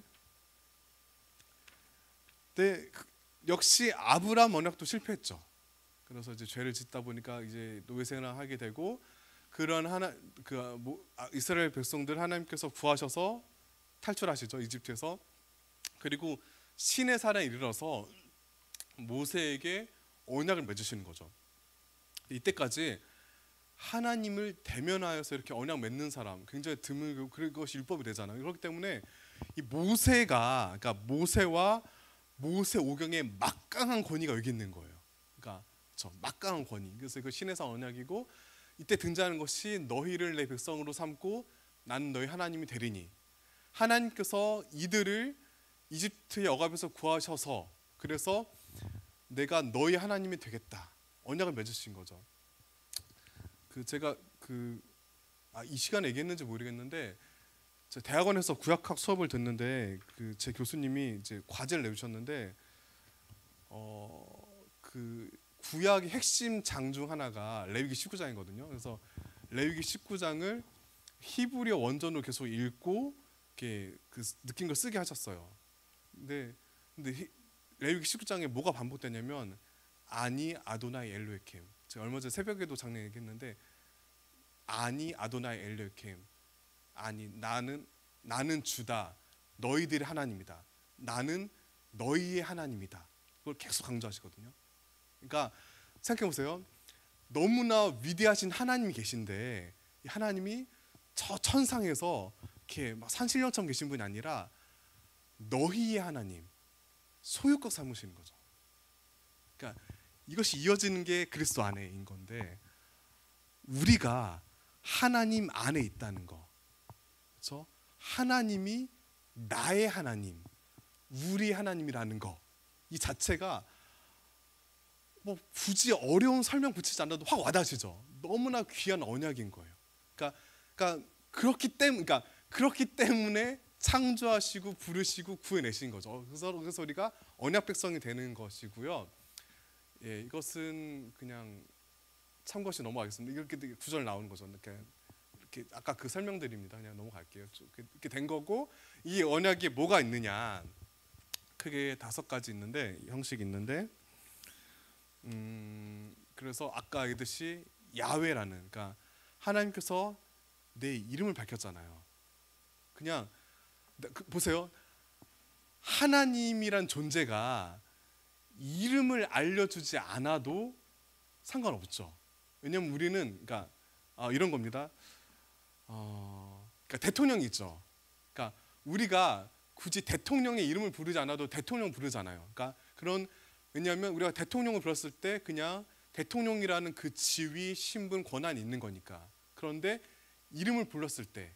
근데 역시 아브라함 언약도 실패했죠. 그래서 이제 죄를 짓다 보니까 이제 노예 생활하게 되고, 그런 이스라엘 백성들 하나님께서 구하셔서 탈출하시죠, 이집트에서. 그리고 시내산에 이르러서 모세에게 언약을 맺으시는 거죠. 이때까지 하나님을 대면하여서 이렇게 언약 맺는 사람 굉장히 드물고 그것이 율법이 되잖아요. 그렇기 때문에 이 모세가, 그러니까 모세와 모세 오경에 막강한 권위가 여기 있는 거예요. 그러니까 막강한 권위. 그래서 그 시내산 언약이고, 이때 등장하는 것이 너희를 내 백성으로 삼고 나는 너희 하나님이 되리니, 하나님께서 이들을 이집트의 억압에서 구하셔서 그래서 내가 너희 하나님이 되겠다 언약을 맺으신 거죠. 제가 이 시간에 얘기했는지 모르겠는데, 대학원에서 구약학 수업을 듣는데 제 교수님이 이제 과제를 내주셨는데, 구약의 핵심 장 중 하나가 레위기 19장이거든요. 그래서 레위기 19장을 히브리어 원전으로 계속 읽고 이렇게 느낀 걸 쓰게 하셨어요. 근데 레위기 19장에 뭐가 반복되냐면 아니 아도나이 엘로에켐. 제가 얼마 전에 새벽에도 장례 얘기했는데, 아니 아도나이 엘로에켐, 아니 나는 주다, 너희들의 하나님이다, 나는 너희의 하나님이다. 그걸 계속 강조하시거든요. 그러니까 생각해 보세요. 너무나 위대하신 하나님이 계신데, 이 하나님이 저 천상에서 이렇게 막 산신령처럼 계신 분이 아니라 너희의 하나님, 소유격 삼으시는 거죠. 그러니까 이것이 이어지는 게 그리스도 안에인 건데, 우리가 하나님 안에 있다는 거, 그렇죠? 하나님이 나의 하나님, 우리 하나님이라는 거, 이 자체가 뭐 굳이 어려운 설명 붙이지 않아도 확 와닿으시죠. 너무나 귀한 언약인 거예요. 그러니까 그렇기 때문에 창조하시고 부르시고 구해내신 거죠. 그래서 우리가 언약 백성이 되는 것이고요. 예, 이것은 그냥 참고시 넘어가겠습니다. 이렇게 구절 나오는 거죠. 이렇게 아까 그 설명드립니다. 그냥 넘어갈게요. 이렇게 된 거고, 이 언약에 뭐가 있느냐? 크게 5가지 있는데, 형식이 있는데, 그래서 아까 얘기했듯이 야훼라는, 그러니까 하나님께서 내 이름을 밝혔잖아요. 그냥 보세요. 하나님이란 존재가 이름을 알려주지 않아도 상관없죠. 왜냐하면 우리는 이런 겁니다. 그러니까 대통령이 있죠. 그러니까 우리가 굳이 대통령의 이름을 부르지 않아도 대통령 부르잖아요. 왜냐하면 우리가 대통령을 불렀을 때 그냥 대통령이라는 그 지위, 신분, 권한이 있는 거니까. 그런데 이름을 불렀을 때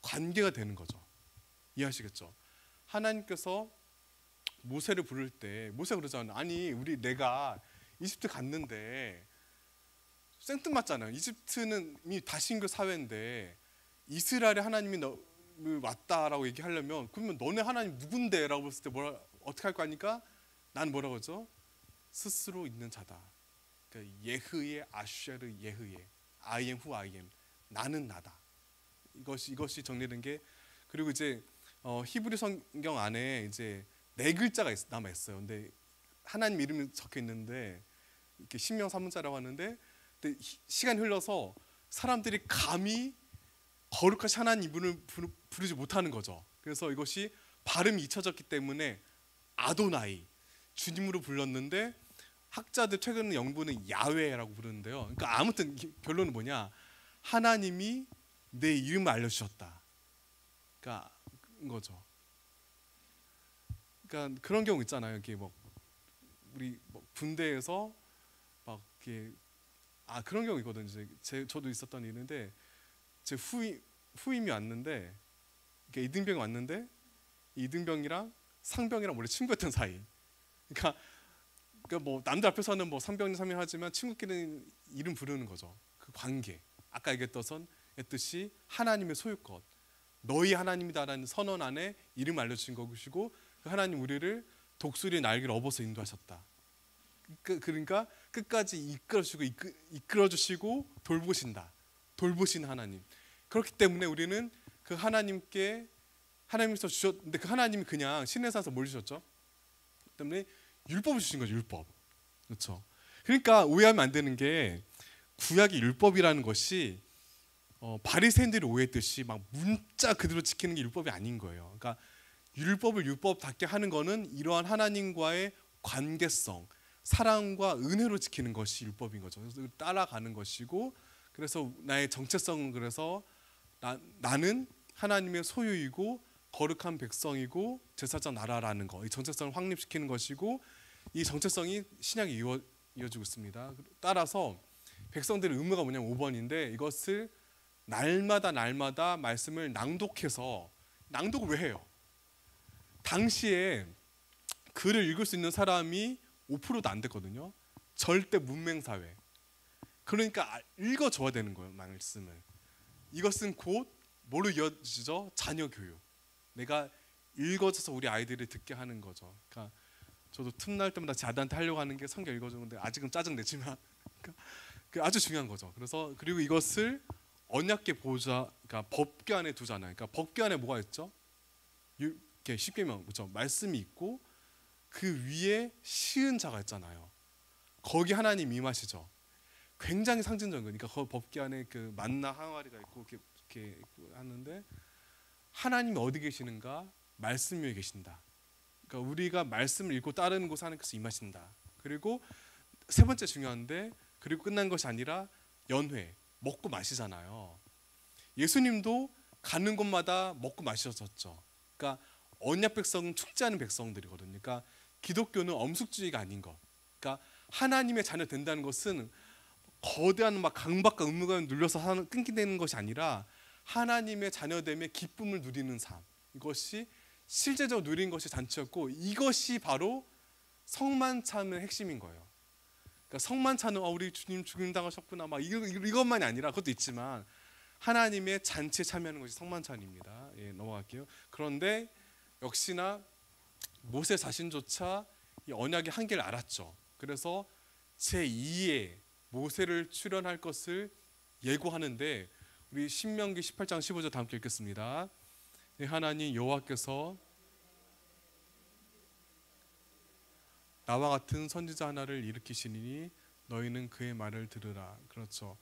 관계가 되는 거죠. 이해하시겠죠? 하나님께서 모세를 부를 때 모세가 그러잖아요. 아니 내가 이집트 갔는데 생뚱맞잖아요. 이집트는 이미 다신교 사회인데 이스라엘의 하나님이 왔다라고 얘기하려면, 그러면 너네 하나님 누군데? 라고 했을 때 어떻게 할 거 아니까? 난 뭐라고 하죠? 스스로 있는 자다. 그러니까 예흐의 아슈에르 예흐의 I am who I am. 나는 나다. 이것이 정리된 게, 그리고 이제 히브리 성경 안에 이제 4글자가 남아 있어요. 근데 하나님 이름이 적혀 있는데 이렇게 신명 3문자라고 하는데, 근데 시간이 흘러서 사람들이 감히 거룩하신 하나님 이름을 부르지 못하는 거죠. 그래서 이것이 발음이 잊혀졌기 때문에 아도나이, 주님으로 불렀는데 학자들 최근 영분은 야훼라고 부르는데요. 그러니까 아무튼 결론은 뭐냐? 하나님이 내 이름을 알려주셨다. 그러니까 거죠. 그러니까 그런 경우 있잖아요. 이게 뭐 우리 뭐 군대에서 막 이렇게 그런 경우 있거든요. 저도 있었던 일인데 제 후임이 왔는데 이등병이 왔는데 이등병이랑 상병이랑 원래 친구였던 사이. 그러니까 뭐 남들 앞에서는 뭐 상병 상병 하지만 친구끼리는 이름 부르는 거죠. 그 관계. 아까 얘기했듯이 하나님의 소유것. 너희 하나님이다라는 선언 안에 이름 알려주신 것이고 그 하나님 우리를 독수리 날개를 업어서 인도하셨다. 그러니까 끝까지 이끌어주시고 돌보신 하나님. 그렇기 때문에 우리는 그 하나님께서 주셨는데 그 하나님이 그냥 신에서 뭘 주셨죠? 때문에 율법을 주신 거죠. 율법. 그렇죠. 그러니까 오해하면 안 되는 게 구약의 율법이라는 것이 바리새인들이 오해했듯이 막 문자 그대로 지키는 게 율법이 아닌 거예요. 그러니까 율법을 율법답게 하는 거는 이러한 하나님과의 관계성, 사랑과 은혜로 지키는 것이 율법인 거죠. 그래서 따라가는 것이고, 그래서 나의 정체성은 그래서 나는 하나님의 소유이고 거룩한 백성이고 제사장 나라라는 거, 이 정체성을 확립시키는 것이고, 이 정체성이 신약에 이어지고 있습니다. 따라서 백성들의 의무가 뭐냐면 5번인데 이것을 날마다 말씀을 낭독해서, 낭독을 왜 해요? 당시에 글을 읽을 수 있는 사람이 5%도 안 됐거든요. 절대 문맹사회. 그러니까 읽어줘야 되는 거예요, 말씀을. 이것은 곧 뭐로 이어지죠? 자녀 교육. 내가 읽어줘서 우리 아이들이 듣게 하는 거죠. 그러니까 저도 틈날 때마다 제 아들한테 하려고 하는 게 성경 읽어주는데 아직은 짜증내지만 그러니까 아주 중요한 거죠. 그리고 이것을 언약계 보호자, 그러니까 법궤 안에 두잖아요. 그러니까 법궤 안에 뭐가 있죠? 십계명, 그렇죠? 말씀이 있고 그 위에 시은 자가 있잖아요. 거기 하나님 임하시죠. 굉장히 상징적인 거니까 그 법궤 안에 그 만나 항아리가 있고 이렇게 하는데 하나님이 어디 계시는가? 말씀 위에 계신다. 그러니까 우리가 말씀을 읽고 따르는 곳에 하나님께서 임하신다. 그리고 세 번째 중요한데, 그리고 끝난 것이 아니라 연회, 먹고 마시잖아요. 예수님도 가는 곳마다 먹고 마시셨죠. 그러니까 언약 백성은 축제하는 백성들이거든요. 그러니까 기독교는 엄숙주의가 아닌 것. 그러니까 하나님의 자녀 된다는 것은 거대한 막 강박과 의무감을 눌려서 끊기는 것이 아니라 하나님의 자녀됨의 기쁨을 누리는 삶. 이것이 실제적으로 누린 것이 잔치였고, 이것이 바로 성만찬의 핵심인 거예요. 그러니까 성만찬은 우리 주님 죽임 당하셨구나 막 이것만이 아니라, 그것도 있지만 하나님의 잔치에 참여하는 것이 성만찬입니다. 넘어갈게요. 그런데 역시나 모세 자신조차 이 언약의 한계를 알았죠. 그래서 제2의 모세를 출현할 것을 예고하는데, 우리 신명기 18장 15절 다 함께 읽겠습니다. 하나님 여호와께서 나와 같은 선지자 하나를 일으키시니 너희는 그의 말을 들으라. 그렇죠.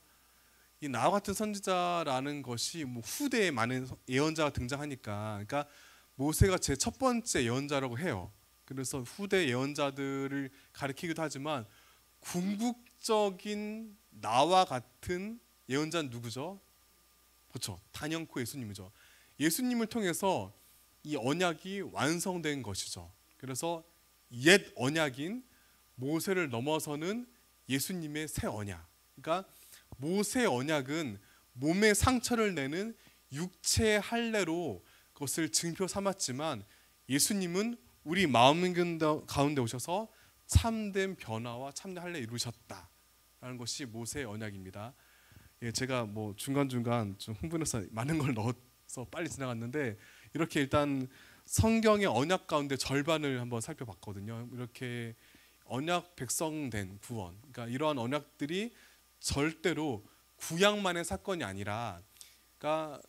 이 나와 같은 선지자라는 것이 뭐 후대에 많은 예언자가 등장하니까, 그러니까 모세가 제 첫 번째 예언자라고 해요. 그래서 후대 예언자들을 가리키기도 하지만 궁극적인 나와 같은 예언자는 누구죠? 그렇죠. 단연코 예수님이죠. 예수님을 통해서 이 언약이 완성된 것이죠. 그래서 옛 언약인 모세를 넘어서는 예수님의 새 언약. 그러니까 모세 언약은 몸에 상처를 내는 육체의 할례로 그것을 증표 삼았지만, 예수님은 우리 마음 가운데 오셔서 참된 변화와 참된 할례 이루셨다라는 것이 모세의 언약입니다. 제가 뭐 중간중간 좀 흥분해서 많은 걸 넣어서 빨리 지나갔는데, 이렇게 일단 성경의 언약 가운데 절반을 한번 살펴봤거든요. 이렇게 언약 백성된 구원, 그러니까 이러한 언약들이 절대로 구약만의 사건이 아니라, 그러니까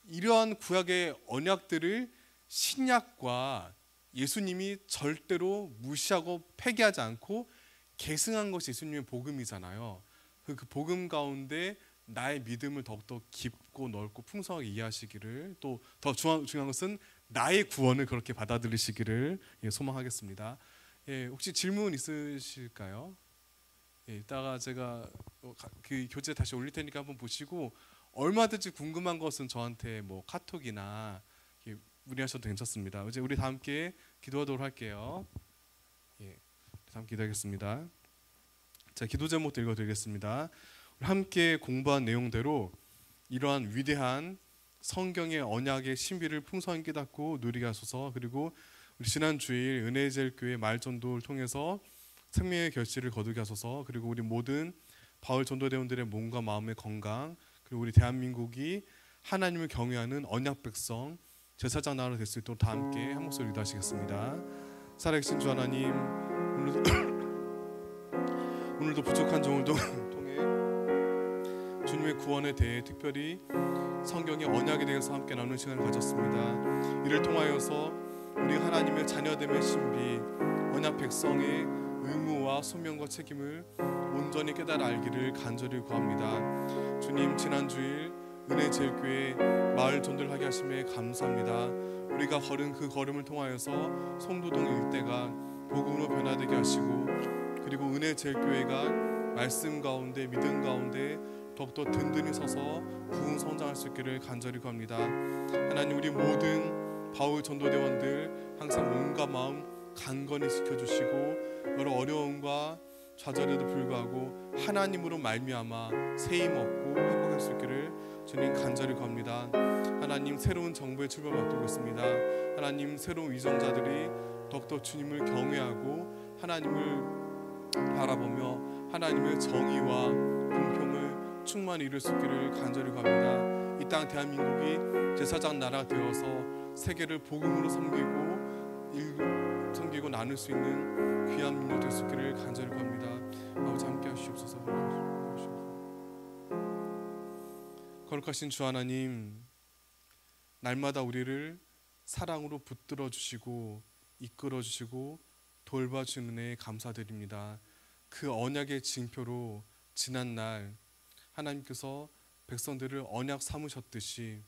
이러한 구약의 언약들을 신약과 예수님이 절대로 무시하고 폐기하지 않고 계승한 것이 예수님의 복음이잖아요. 그 복음 가운데 나의 믿음을 더욱더 깊고 넓고 풍성하게 이해하시기를, 또 더 중요한 것은 나의 구원을 그렇게 받아들이시기를 소망하겠습니다. 혹시 질문 있으실까요? 이따가 제가 그 교재 다시 올릴 테니까 한번 보시고, 얼마든지 궁금한 것은 저한테 뭐 카톡이나 문의하셔도 괜찮습니다. 이제 우리 다 함께 기도하도록 할게요. 예, 함께 기도하겠습니다. 자, 기도 제목도 읽어드리겠습니다. 함께 공부한 내용대로 이러한 위대한 성경의 언약의 신비를 풍성히 깨닫고 누리게 하소서. 그리고 우리 지난 주일 은혜제일교회 말전도를 통해서 생명의 결실을 거두게 하소서. 그리고 우리 모든 바울 전도대원들의 몸과 마음의 건강, 그리고 우리 대한민국이 하나님을 경외하는 언약 백성 제사장 나라가 될 수 있도록 다 함께 한 목소리 기도하시겠습니다. 살아계신 주 하나님, 오늘도 부족한 종을 통해 주님의 구원에 대해 특별히 성경의 언약에 대해서 함께 나누는 시간을 가졌습니다. 이를 통하여서 우리 하나님의 자녀됨의 신비, 언약 백성의 의무와 소명과 책임을 온전히 깨달아 알기를 간절히 구합니다. 주님, 지난 주일 은혜제일교회 마을 전도를 하게 하심에 감사합니다. 우리가 걸은 그 걸음을 통하여서 송도동 일대가 복음으로 변화되게 하시고, 그리고 은혜제일교회가 말씀 가운데 믿음 가운데 더욱더 든든히 서서 부흥 성장할 수 있기를 간절히 구합니다. 하나님, 우리 모든 바울 전도대원들 항상 몸과 마음 강건히 지켜주시고 여러 어려움과 좌절에도 불구하고 하나님으로 말미암아 세임 얻고 회복할 수 있기를 주님 간절히 구합니다. 하나님, 새로운 정부의 출발을 앞두고 있습니다. 하나님, 새로운 위정자들이 더욱더 주님을 경외하고 하나님을 바라보며 하나님의 정의와 공평을 충만히 이룰 수 있기를 간절히 구합니다. 이 땅 대한민국이 제사장 나라가 되어서 세계를 복음으로 섬기고 나눌 수 있는 귀한 민족 될 수 있기를 간절히 구합니다. 아버지, 함께 하시옵소서. 거룩하신 주 하나님, 날마다 우리를 사랑으로 붙들어 주시고 이끌어 주시고 돌봐주시는 은혜에 감사드립니다. 그 언약의 징표로 지난 날 하나님께서 백성들을 언약 삼으셨듯이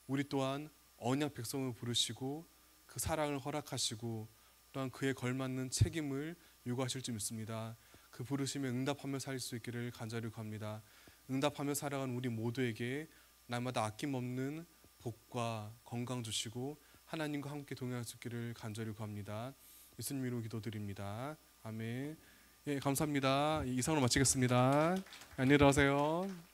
우리 또한 언약 백성을 부르시고 그 사랑을 허락하시고 또한 그에 걸맞는 책임을 요구하실 줄 믿습니다. 그 부르심에 응답하며 살 수 있기를 간절히 구합니다. 응답하며 살아가는 우리 모두에게 날마다 아낌없는 복과 건강 주시고 하나님과 함께 동행할 수 있기를 간절히 구합니다. 예수님 이름으로 기도드립니다. 아멘. 예, 감사합니다. 이상으로 마치겠습니다. 안녕히 들어가세요.